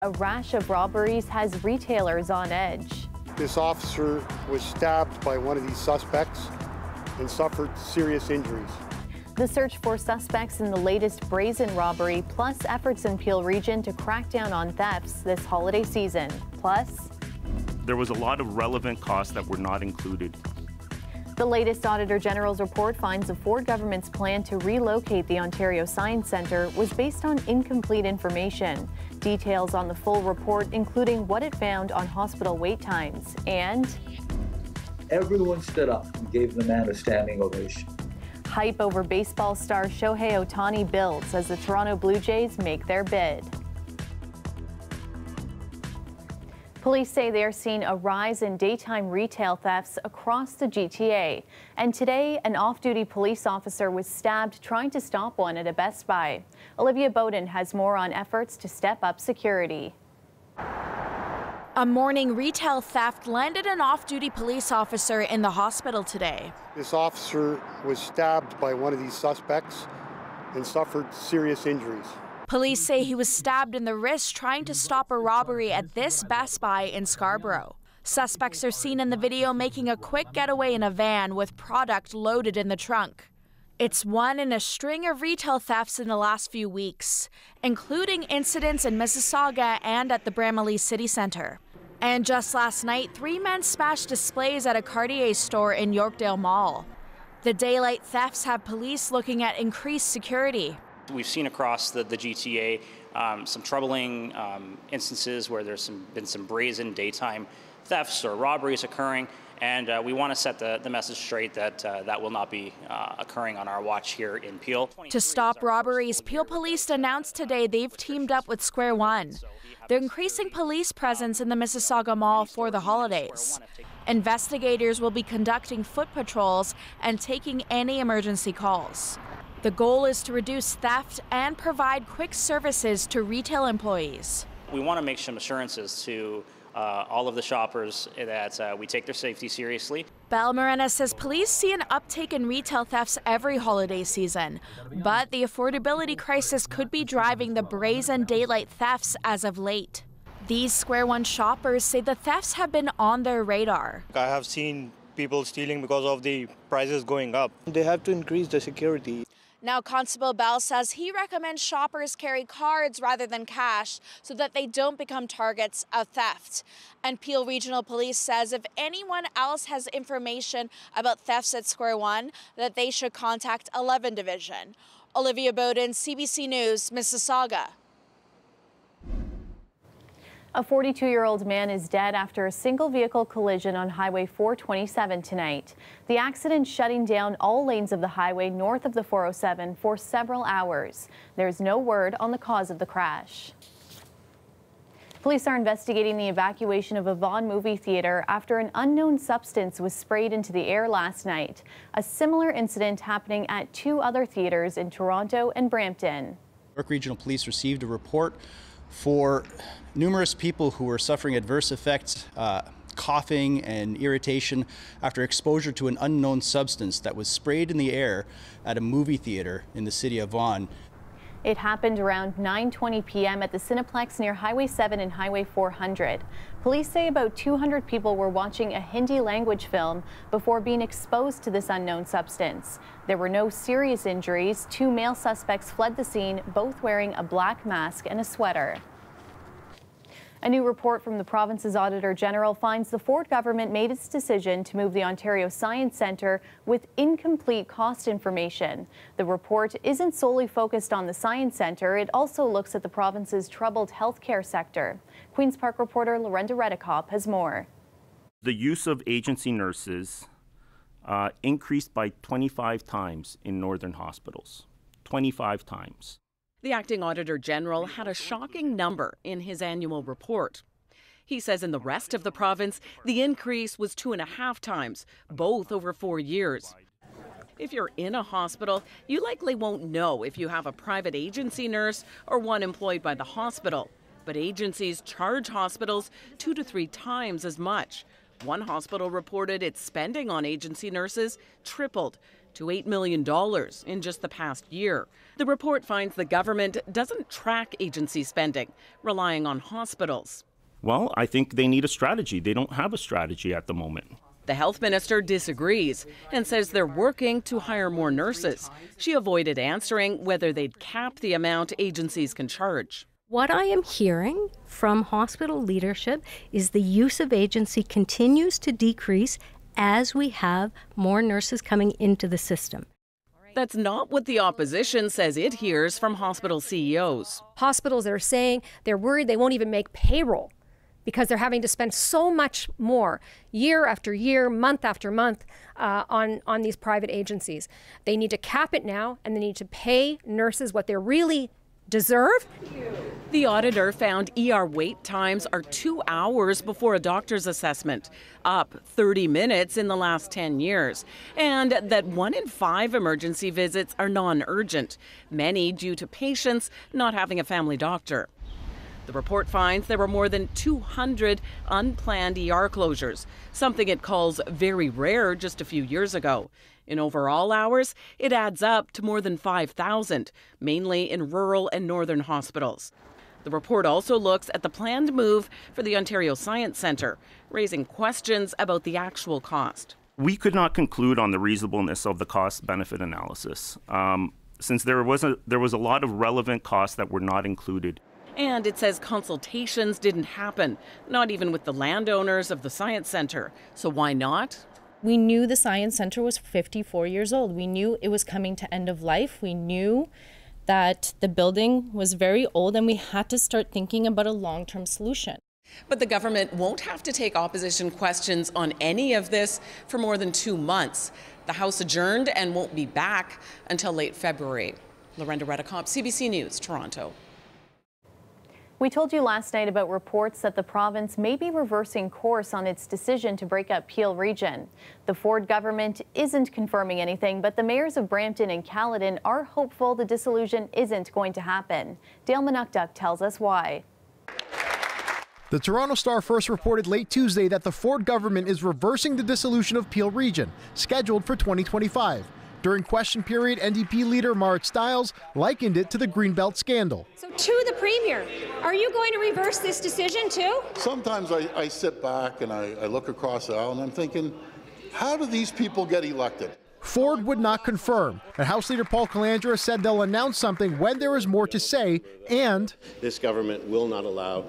A rash of robberies has retailers on edge. This officer was stabbed by one of these suspects and suffered serious injuries. The search for suspects in the latest brazen robbery, plus efforts in Peel Region to crack down on thefts this holiday season. Plus, there was a lot of relevant costs that were not included. The latest Auditor General's report finds the Ford government's plan to relocate the Ontario Science Centre was based on incomplete information. Details on the full report, including what it found on hospital wait times, and everyone stood up and gave the man a standing ovation. Hype over baseball star Shohei Otani builds as the Toronto Blue Jays make their bid. Police say they are seeing a rise in daytime retail thefts across the GTA. And today, an off-duty police officer was stabbed trying to stop one at a Best Buy. Olivia Bowden has more on efforts to step up security. A morning retail theft landed an off-duty police officer in the hospital today. This officer was stabbed by one of these suspects and suffered serious injuries. Police say he was stabbed in the wrist trying to stop a robbery at this Best Buy in Scarborough. Suspects are seen in the video making a quick getaway in a van with product loaded in the trunk. It's one in a string of retail thefts in the last few weeks, including incidents in Mississauga and at the Bramalea City Centre. And just last night, 3 men smashed displays at a Cartier store in Yorkdale Mall. The daylight thefts have police looking at increased security. We've seen across the GTA some troubling instances where there's been some brazen daytime thefts or robberies occurring, and we want to set the message straight that that will not be occurring on our watch here in Peel. To stop robberies, Peel Police announced today they've teamed up with Square One. They're increasing police presence in the Mississauga Mall for the holidays. Investigators will be conducting foot patrols and taking any emergency calls. The goal is to reduce theft and provide quick services to retail employees. We want to make some assurances to all of the shoppers that we take their safety seriously. Belle Morena says police see an uptake in retail thefts every holiday season, but the affordability crisis could be driving the brazen daylight thefts as of late. These Square One shoppers say the thefts have been on their radar. I have seen people stealing because of the prices going up. They have to increase the security. Now, Constable Bell says he recommends shoppers carry cards rather than cash so that they don't become targets of theft. And Peel Regional Police says if anyone else has information about thefts at Square One, that they should contact 11 Division. Olivia Bowden, CBC News, Mississauga. A 42-year-old man is dead after a single-vehicle collision on Highway 427 tonight. The accident shutting down all lanes of the highway north of the 407 for several hours. There's no word on the cause of the crash. Police are investigating the evacuation of a Vaughan movie theater after an unknown substance was sprayed into the air last night. A similar incident happening at 2 other theaters in Toronto and Brampton. York Regional Police received a report for numerous people who were suffering adverse effects, coughing and irritation after exposure to an unknown substance that was sprayed in the air at a movie theater in the city of Vaughan. It happened around 9:20 p.m. at the Cineplex near Highway 7 and Highway 400. Police say about 200 people were watching a Hindi language film before being exposed to this unknown substance. There were no serious injuries. 2 male suspects fled the scene, both wearing a black mask and a sweater. A new report from the province's Auditor General finds the Ford government made its decision to move the Ontario Science Centre with incomplete cost information. The report isn't solely focused on the Science Centre. It also looks at the province's troubled healthcare sector. Queen's Park reporter Lorenda Redekop has more. The use of agency nurses increased by 25 times in northern hospitals. 25 times. The acting Auditor General had a shocking number in his annual report. He says in the rest of the province, the increase was 2.5 times, both over 4 years. If you're in a hospital, you likely won't know if you have a private agency nurse or one employed by the hospital. But agencies charge hospitals 2 to 3 times as much. One hospital reported its spending on agency nurses tripled to $8 million in just the past year. The report finds the government doesn't track agency spending, relying on hospitals. Well, I think they need a strategy. They don't have a strategy at the moment. The health minister disagrees and says they're working to hire more nurses. She avoided answering whether they'd cap the amount agencies can charge. What I am hearing from hospital leadership is the use of agency continues to decrease as we have more nurses coming into the system. That's not what the opposition says it hears from hospital CEOs. Hospitals are saying they're worried they won't even make payroll because they're having to spend so much more year after year, month after month on these private agencies. They need to cap it now, and they need to pay nurses what they really deserve. The auditor found ER wait times are 2 hours before a doctor's assessment, up 30 minutes in the last 10 years, and that 1 in 5 emergency visits are non-urgent, many due to patients not having a family doctor. The report finds there were more than 200 unplanned ER closures, something it calls very rare just a few years ago. In overall hours, it adds up to more than 5,000, mainly in rural and northern hospitals. The report also looks at the planned move for the Ontario Science Centre, raising questions about the actual cost. We could not conclude on the reasonableness of the cost-benefit analysis, since there was a lot of relevant costs that were not included. And it says consultations didn't happen, not even with the landowners of the Science Centre. So why not? We knew the Science Centre was 54 years old. We knew it was coming to end of life. We knew that the building was very old, and we had to start thinking about a long-term solution. But the government won't have to take opposition questions on any of this for more than 2 months. The House adjourned and won't be back until late February. Lorenda Redicomp, CBC News, Toronto. We told you last night about reports that the province may be reversing course on its decision to break up Peel Region. The Ford government isn't confirming anything, but the mayors of Brampton and Caledon are hopeful the dissolution isn't going to happen. Dale Manukduk tells us why. The Toronto Star first reported late Tuesday that the Ford government is reversing the dissolution of Peel Region, scheduled for 2025. During question period, NDP leader Marit Stiles likened it to the Greenbelt scandal. So to the Premier, are you going to reverse this decision too? Sometimes I sit back and I look across the aisle and I'm thinking, how do these people get elected? Ford would not confirm, and House Leader Paul Calandra said they'll announce something when there is more to say, and this government will not allow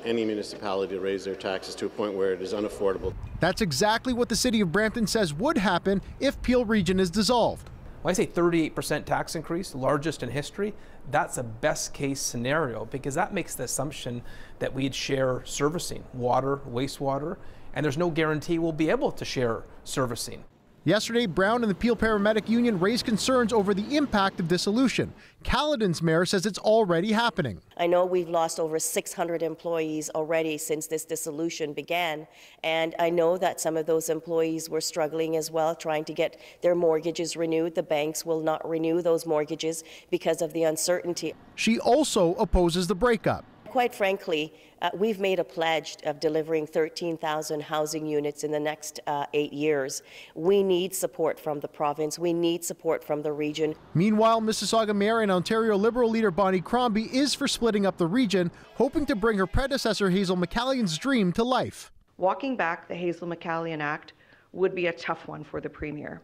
any municipality to raise their taxes to a point where it is unaffordable. That's exactly what the city of Brampton says would happen if Peel Region is dissolved. When I say 38% tax increase, largest in history, that's a best case scenario because that makes the assumption that we'd share servicing, water, wastewater, and there's no guarantee we'll be able to share servicing. Yesterday, Brown and the Peel Paramedic Union raised concerns over the impact of dissolution. Caledon's mayor says it's already happening. I know we've lost over 600 employees already since this dissolution began, and I know that some of those employees were struggling as well, trying to get their mortgages renewed. The banks will not renew those mortgages because of the uncertainty. She also opposes the breakup. Quite frankly, we've made a pledge of delivering 13,000 housing units in the next 8 years. We need support from the province. We need support from the region. Meanwhile, Mississauga Mayor and Ontario Liberal leader Bonnie Crombie is for splitting up the region, hoping to bring her predecessor Hazel McCallion's dream to life. Walking back the Hazel McCallion Act would be a tough one for the Premier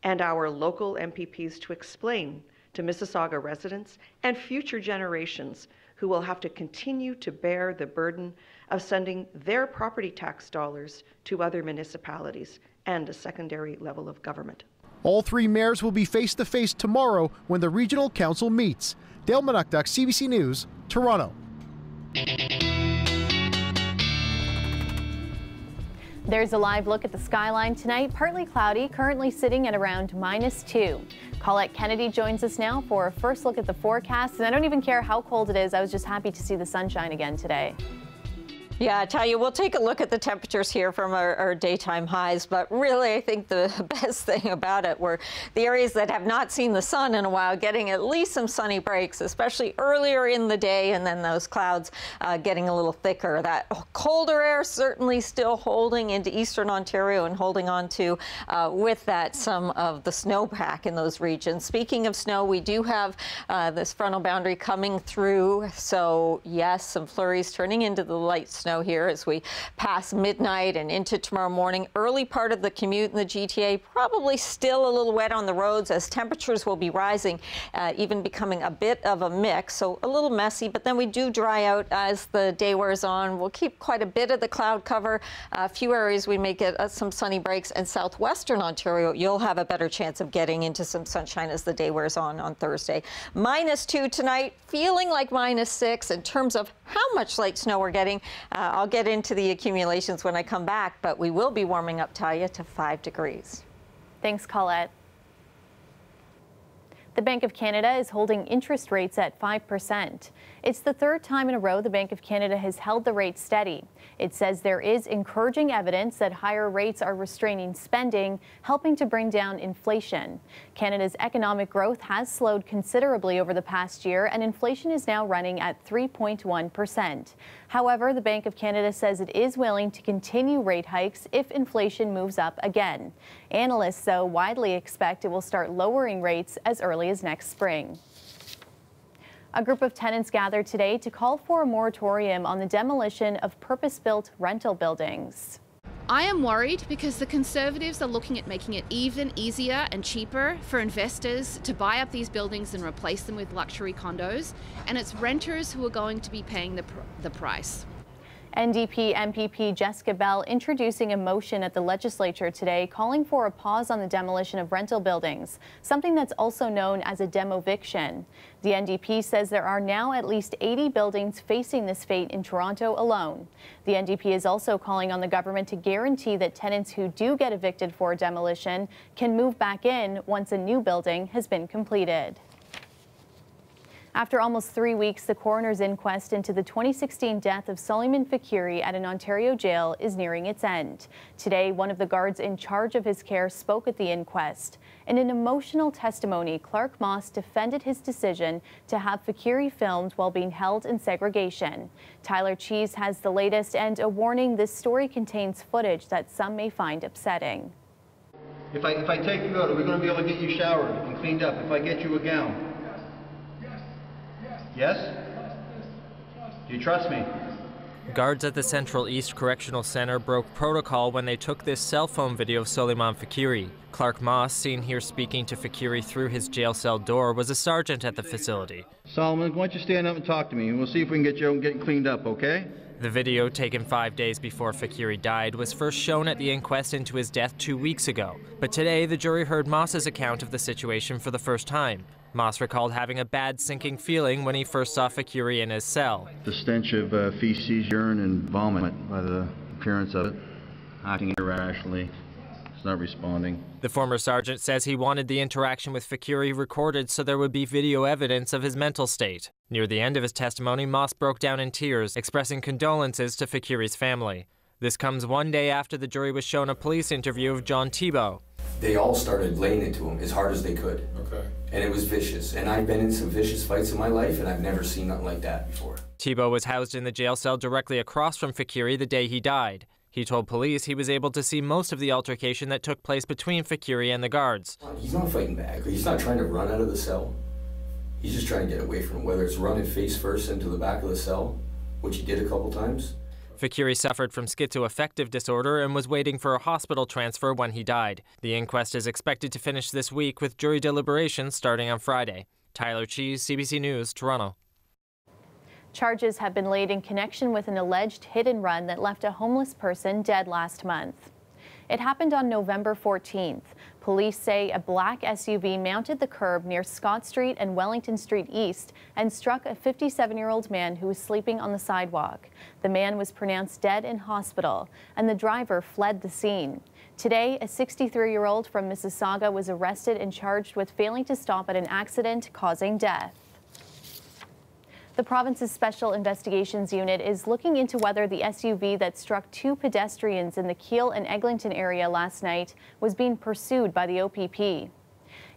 and our local MPPs to explain to Mississauga residents and future generations who will have to continue to bear the burden of sending their property tax dollars to other municipalities and a secondary level of government. All three mayors will be face-to-face tomorrow when the Regional Council meets. Dale Manukduk, CBC News, Toronto. There's a live look at the skyline tonight. Partly cloudy, currently sitting at around -2. Colette Kennedy joins us now for a first look at the forecast. And I don't even care how cold it is. I was just happy to see the sunshine again today. Yeah, Talia, we'll take a look at the temperatures here from our daytime highs, but really I think the best thing about it were the areas that have not seen the sun in a while getting at least some sunny breaks, especially earlier in the day, and then those clouds getting a little thicker. That colder air certainly still holding into eastern Ontario and holding on to, with that, some of the snowpack in those regions. Speaking of snow, we do have this frontal boundary coming through, so yes, some flurries turning into the light snow here as we pass midnight and into tomorrow morning. Early part of the commute in the GTA, probably still a little wet on the roads as temperatures will be rising, even becoming a bit of a mix, so a little messy, but then we do dry out as the day wears on. We'll keep quite a bit of the cloud cover. A few areas we may get some sunny breaks, and southwestern Ontario, you'll have a better chance of getting into some sunshine as the day wears on Thursday. -2 tonight, feeling like -6 in terms of how much light snow we're getting. I'll get into the accumulations when I come back, but we will be warming up, Talia, to 5 degrees. Thanks, Colette. The Bank of Canada is holding interest rates at 5%. It's the third time in a row the Bank of Canada has held the rate steady. It says there is encouraging evidence that higher rates are restraining spending, helping to bring down inflation. Canada's economic growth has slowed considerably over the past year, and inflation is now running at 3.1%. However, the Bank of Canada says it is willing to continue rate hikes if inflation moves up again. Analysts, though, widely expect it will start lowering rates as early as next spring. A group of tenants gathered today to call for a moratorium on the demolition of purpose-built rental buildings. I am worried because the Conservatives are looking at making it even easier and cheaper for investors to buy up these buildings and replace them with luxury condos, and it's renters who are going to be paying the price. NDP MPP Jessica Bell introducing a motion at the legislature today calling for a pause on the demolition of rental buildings, something that's also known as a demoviction. The NDP says there are now at least 80 buildings facing this fate in Toronto alone. The NDP is also calling on the government to guarantee that tenants who do get evicted for a demolition can move back in once a new building has been completed. After almost 3 weeks, the coroner's inquest into the 2016 death of Suleiman Fakiri at an Ontario jail is nearing its end. Today, one of the guards in charge of his care spoke at the inquest. In an emotional testimony, Clark Moss defended his decision to have Fakiri filmed while being held in segregation. Tyler Cheese has the latest, and a warning: this story contains footage that some may find upsetting. If I take you out, are we going to be able to get you showered and cleaned up? If I get you a gown? Yes? Do you trust me? Guards at the Central East Correctional Center broke protocol when they took this cell phone video of Suleiman Fakiri. Clark Moss, seen here speaking to Fakiri through his jail cell door, was a sergeant at the facility. Solomon, why don't you stand up and talk to me, and we'll see if we can get you cleaned up, okay? The video, taken 5 days before Fakiri died, was first shown at the inquest into his death 2 weeks ago. But today, the jury heard Moss's account of the situation for the first time. Moss recalled having a bad sinking feeling when he first saw Fakiri in his cell. The stench of feces, urine, and vomit by the appearance of it. Acting irrationally. It's not responding. The former sergeant says he wanted the interaction with Fakiri recorded so there would be video evidence of his mental state. Near the end of his testimony, Moss broke down in tears, expressing condolences to Fakiri's family. This comes 1 day after the jury was shown a police interview of John Thibault. They all started laying into him as hard as they could. Okay. And it was vicious. And I've been in some vicious fights in my life, and I've never seen nothing like that before. Thibault was housed in the jail cell directly across from Fakiri the day he died. He told police he was able to see most of the altercation that took place between Fakiri and the guards. He's not fighting back. He's not trying to run out of the cell. He's just trying to get away from him, whether it's running face first into the back of the cell, which he did a couple times. Fakiri suffered from schizoaffective disorder and was waiting for a hospital transfer when he died. The inquest is expected to finish this week, with jury deliberations starting on Friday. Tyler Cheese, CBC News, Toronto. Charges have been laid in connection with an alleged hit-and-run that left a homeless person dead last month. It happened on November 14th. Police say a black SUV mounted the curb near Scott Street and Wellington Street East and struck a 57-year-old man who was sleeping on the sidewalk. The man was pronounced dead in hospital, and the driver fled the scene. Today, a 63-year-old from Mississauga was arrested and charged with failing to stop at an accident causing death. The province's Special Investigations Unit is looking into whether the SUV that struck 2 pedestrians in the Keele and Eglinton area last night was being pursued by the OPP.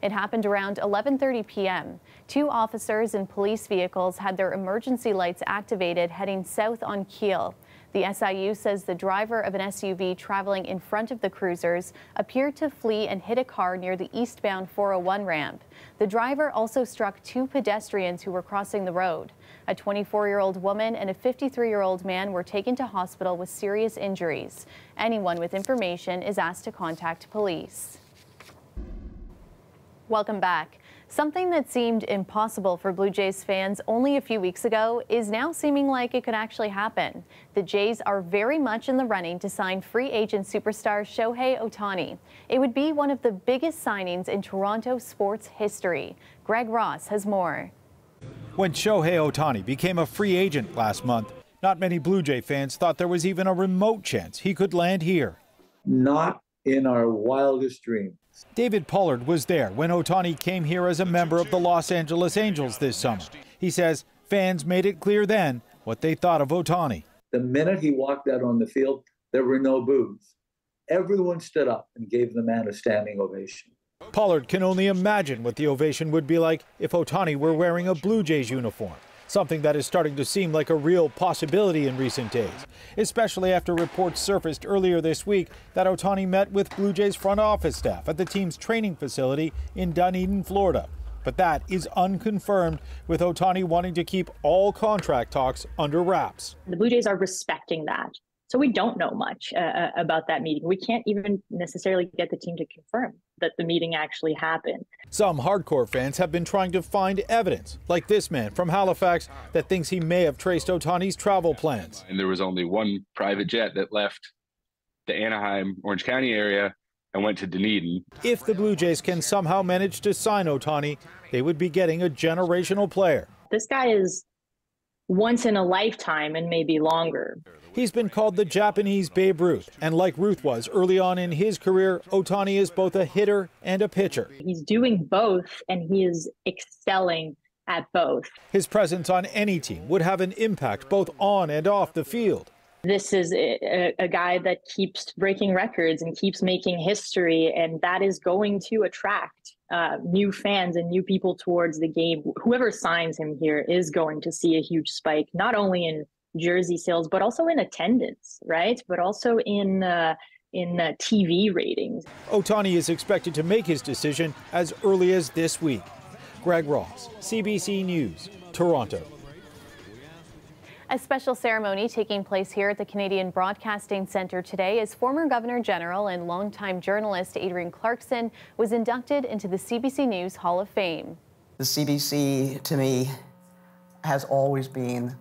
It happened around 11:30 p.m. 2 officers in police vehicles had their emergency lights activated heading south on Keele. The SIU says the driver of an SUV traveling in front of the cruisers appeared to flee and hit a car near the eastbound 401 ramp. The driver also struck 2 pedestrians who were crossing the road. A 24-year-old woman and a 53-year-old man were taken to hospital with serious injuries. Anyone with information is asked to contact police. Welcome back. Something that seemed impossible for Blue Jays fans only a few weeks ago is now seeming like it could actually happen. The Jays are very much in the running to sign free agent superstar Shohei Otani. It would be one of the biggest signings in Toronto sports history. Greg Ross has more. When Shohei Otani became a free agent last month, not many Blue Jay fans thought there was even a remote chance he could land here. Not in our wildest dreams. David Pollard was there when Otani came here as a member of the Los Angeles Angels this summer. He says fans made it clear then what they thought of Otani. The minute he walked out on the field, there were no boos. Everyone stood up and gave the man a standing ovation. Pollard can only imagine what the ovation would be like if Otani were wearing a Blue Jays uniform, something that is starting to seem like a real possibility in recent days, especially after reports surfaced earlier this week that Otani met with Blue Jays front office staff at the team's training facility in Dunedin, Florida. But that is unconfirmed, with Otani wanting to keep all contract talks under wraps. The Blue Jays are respecting that. So we don't know much about that meeting. We can't even necessarily get the team to confirm that the meeting actually happened. Some hardcore fans have been trying to find evidence, like this man from Halifax that thinks he may have traced Otani's travel plans. And there was only one private jet that left the Anaheim, Orange County area and went to Dunedin. If the Blue Jays can somehow manage to sign Otani, they would be getting a generational player. This guy is once in a lifetime and maybe longer. He's been called the Japanese Babe Ruth, and like Ruth was early on in his career, Otani is both a hitter and a pitcher. He's doing both, and he is excelling at both. His presence on any team would have an impact both on and off the field. This is a guy that keeps breaking records and keeps making history, and that is going to attract new fans and new people towards the game. Whoever signs him here is going to see a huge spike, not only in jersey sales, but also in attendance, right? But also in TV ratings. Otani is expected to make his decision as early as this week. Greg Ross, CBC News, Toronto. A special ceremony taking place here at the Canadian Broadcasting Centre today as former Governor General and longtime journalist Adrienne Clarkson was inducted into the CBC News Hall of Fame. The CBC, to me, has always been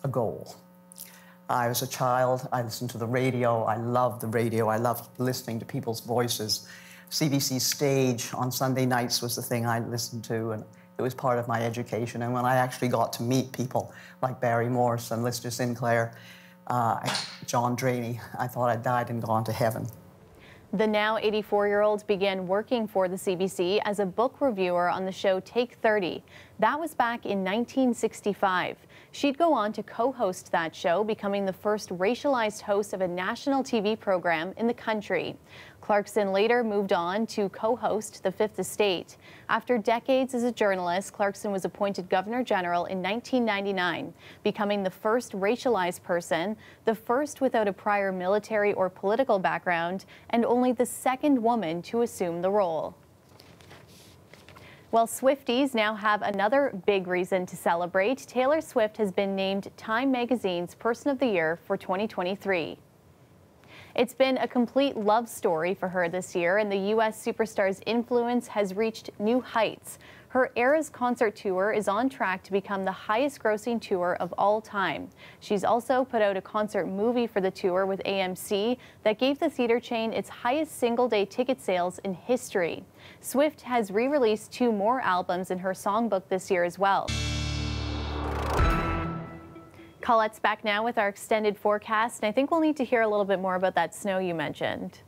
a goal. I was a child, I listened to the radio, I loved the radio, I loved listening to people's voices. CBC Stage on Sunday nights was the thing I listened to, and it was part of my education. And when I actually got to meet people like Barry Morse and Lister Sinclair, John Draney, I thought I'd died and gone to heaven. The now 84-year-old began working for the CBC as a book reviewer on the show Take 30. That was back in 1965. She'd go on to co-host that show, becoming the first racialized host of a national TV program in the country. Clarkson later moved on to co-host The Fifth Estate. After decades as a journalist, Clarkson was appointed Governor General in 1999, becoming the first racialized person, the first without a prior military or political background, and only the second woman to assume the role. Well, Swifties now have another big reason to celebrate. Taylor Swift has been named Time Magazine's Person of the Year for 2023. It's been a complete love story for her this year, and the U.S. superstar's influence has reached new heights. Her Eras concert tour is on track to become the highest-grossing tour of all time. She's also put out a concert movie for the tour with AMC that gave the theater chain its highest single-day ticket sales in history. Swift has re-released 2 more albums in her songbook this year as well. Colette's back now with our extended forecast, and I think we'll need to hear a little bit more about that snow you mentioned.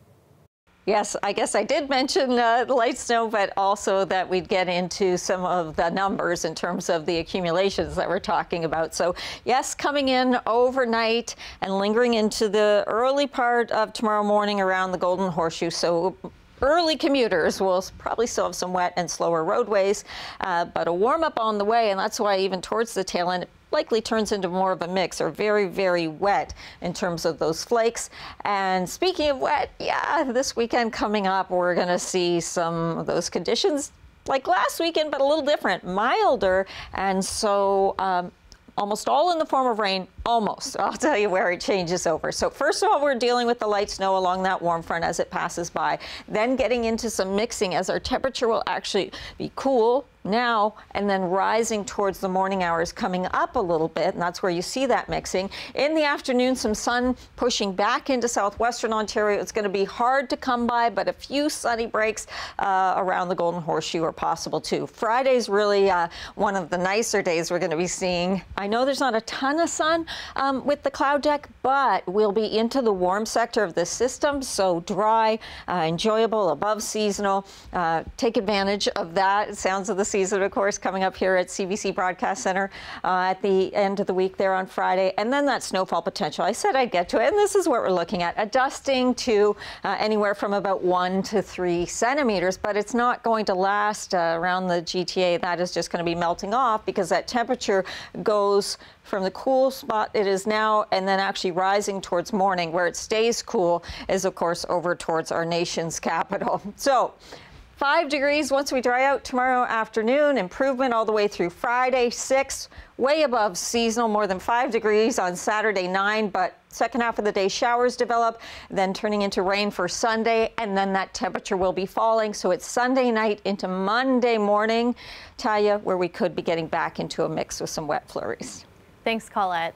Yes, I guess I did mention the light snow, but also that we'd get into some of the numbers in terms of the accumulations that we're talking about. So yes, coming in overnight and lingering into the early part of tomorrow morning around the Golden Horseshoe. So early commuters will probably still have some wet and slower roadways, but a warm up on the way, and that's why even towards the tail end, likely turns into more of a mix, or very, very wet in terms of those flakes. And speaking of wet, yeah, this weekend coming up, we're going to see some of those conditions like last weekend, but a little different, milder. And so almost all in the form of rain, almost. I'll tell you where it changes over. So first of all, we're dealing with the light snow along that warm front as it passes by, then getting into some mixing as our temperature will actually be cool now and then rising towards the morning hours, coming up a little bit, and that's where you see that mixing. In the afternoon, some sun pushing back into southwestern Ontario. It's going to be hard to come by, but a few sunny breaks around the Golden Horseshoe are possible too. Friday's really one of the nicer days we're going to be seeing. I know there's not a ton of sun with the cloud deck, but we'll be into the warm sector of the system, so dry, enjoyable, above seasonal. Take advantage of that. Sounds of the season, of course, coming up here at CBC Broadcast Center at the end of the week there on Friday. And then that snowfall potential. I said I'd get to it, and this is what we're looking at. A dusting to anywhere from about 1 to 3 centimeters, but it's not going to last around the GTA. That is just going to be melting off because that temperature goes from the cool spot it is now and then actually rising towards morning. Where it stays cool is, of course, over towards our nation's capital. So 5 degrees once we dry out tomorrow afternoon, improvement all the way through Friday, 6, way above seasonal, more than 5 degrees on Saturday, 9, but second half of the day showers develop, then turning into rain for Sunday, and then that temperature will be falling. So it's Sunday night into Monday morning, Talia, where we could be getting back into a mix with some wet flurries. Thanks, Colette.